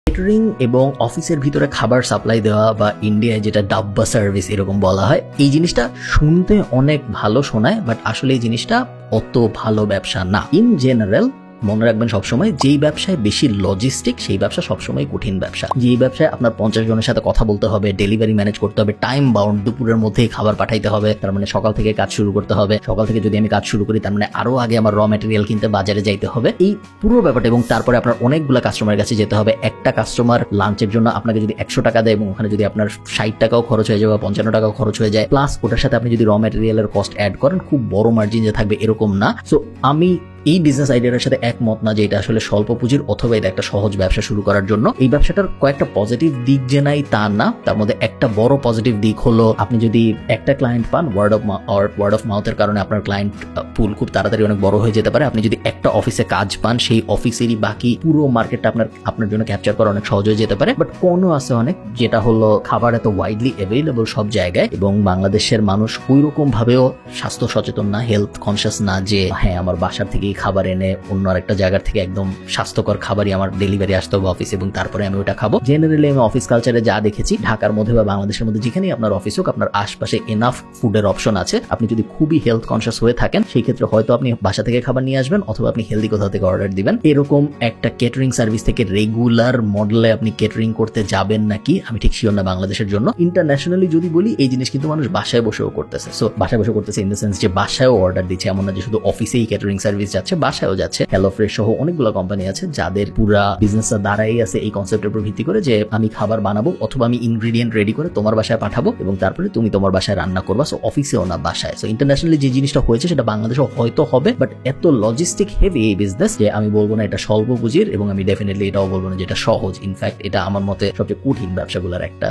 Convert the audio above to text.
Catering এবং অফিসের ভিতরে খাবার সাপ্লাই দেওয়া বা ইন্ডিয়ায় যেটা ডাব্বা সার্ভিস এরকম বলা হয়, এই জিনিসটা শুনতে অনেক ভালো শোনায়, বাট আসলে এই জিনিসটা অত ভালো ব্যবসা না। ইন জেনারেল মনে রাখবেন সবসময়, যেই ব্যবসায় বেশি লজিস্টিক সেই ব্যবসা সবসময় কঠিন ব্যবসা। যেই ব্যবসায় আপনার 50 জনের সাথে কথা বলতে হবে, ডেলিভারি ম্যানেজ করতে হবে, টাইম বাউন্ড, দুপুরের মধ্যেই খাবার পাঠাইতে হবে, তার মানে সকাল থেকে কাজ শুরু করতে হবে। সকাল থেকে যদি আমি কাজ শুরু করি, তার মানে আরো আগে আমার র ম্যাটেরিয়াল কিনতে বাজারে যাইতে হবে, এই পুরো ব্যাপারটা। এবং তারপরে আপনার অনেকগুলো কাস্টমারের কাছে যেতে হবে। একটা কাস্টমার লাঞ্চের জন্য আপনাকে যদি 100 টাকা দেয় এবং ওখানে যদি আপনার 60 টাকাও খরচ হয়ে যায় বা 55 টাকাও খরচ হয়ে যায়, প্লাস ওটার সাথে আপনি যদি র ম্যাটেরিয়ালের কস্ট অ্যাড করেন, খুব বড় মার্জিন যে থাকবে এরকম না। সো আমি এই বিজনেস আইডিয়ার সাথে একমত না যে এটা আসলে স্বল্প পুঁজির অথবা এটা একটা সহজ ব্যবসা শুরু করার জন্য। এই ব্যবসাটার কয়েকটা পজিটিভ দিক যে নাই তা না, তার মধ্যে একটা বড় পজিটিভ দিক হলো আপনি যদি একটা ক্লায়েন্ট পান, ওয়ার্ড অফ মাউথের কারণে আপনার ক্লায়েন্ট পুল খুব তাড়াতাড়ি অনেক বড় হয়ে যেতে পারে। আপনি যদি একটা অফিসে কাজ পান, সেই অফিসেরই বাকি পুরো মার্কেটটা আপনার জন্য ক্যাপচার করা অনেক সহজ হয়ে যেতে পারে। বাট কোনো আছে অনেক, যেটা হলো খাবার এত ওয়াইডলি অ্যাভেলেবল সব জায়গায়, এবং বাংলাদেশের মানুষ ওইরকম ভাবেও স্বাস্থ্য সচেতন না, হেলথ কনসিয়াস না, যে হ্যাঁ আমার বাসার থেকেই খাবার এনে অন্য আরেকটা জায়গার থেকে একদম স্বাস্থ্যকর খাবারই আমার ডেলিভারি আসতে হবে অফিস এবং তারপরে আমি ওটা খাবো। জেনারেলি আমি অফিস কালচারে যা দেখেছি, ঢাকার মধ্যে বা বাংলাদেশের মধ্যে যেখানেই আপনার অফিস হোক, আপনার আশপাশে এনাফ ফুডের অপশন আছে। আপনি যদি খুবই হেলথ কনসিয়াস হয়ে থাকেন, সেই ক্ষেত্রে হয়তো আপনি বাসা থেকে খাবার নিয়ে আসবেন, অথবা আপনি হেলদি কোথাও থেকে অর্ডার দিবেন। এরকম একটা কেটারিং সার্ভিস থেকে রেগুলার মডেলে আপনি কেটারিং করতে যাবেন নাকি আমি ঠিক শিওর না বাংলাদেশের জন্য। ইন্টারন্যাশনালি যদি বলি, এই জিনিস কিন্তু মানুষ বাসায় বসেও করতেছে। সো বাসায় বসে করতেছে ইন দ্য সেন্স যে বাসায়ও অর্ডার দিচ্ছে, এমন না যে শুধু অফিসেই কেটারিং সার্ভিস যাচ্ছে, বাসায়ও যাচ্ছে। হ্যালো ফ্রেশ সহ অনেকগুলো কোম্পানি আছে যাদের পুরা বিজনেসটা দাঁড়াই আছে এই কনসেপ্টের উপর ভিত্তি করে যে আমি খাবার বানাবো অথবা আমি ইনগ্রেডিয়েন্ট রেডি করে তোমার বাসায় পাঠাবো এবং তারপরে তুমি তোমার বাসায় রান্না করবা। সো অফিসেও না, বাসায়। সো ইন্টারন্যাশনালি যে জিনিসটা হয়েছে সেটা বাংলাদেশেও হয়তো হবে, বাট এত লজিস্টিক হেভি এই বিজনেস যে আমি বলবো না এটা স্বল্প পুঁজির, এবং আমি ডেফিনেটলি এটাও বলবো না যে এটা সহজ। ইনফ্যাক্ট এটা আমার মতে সবচেয়ে কঠিন ব্যবসাগুলোর একটা।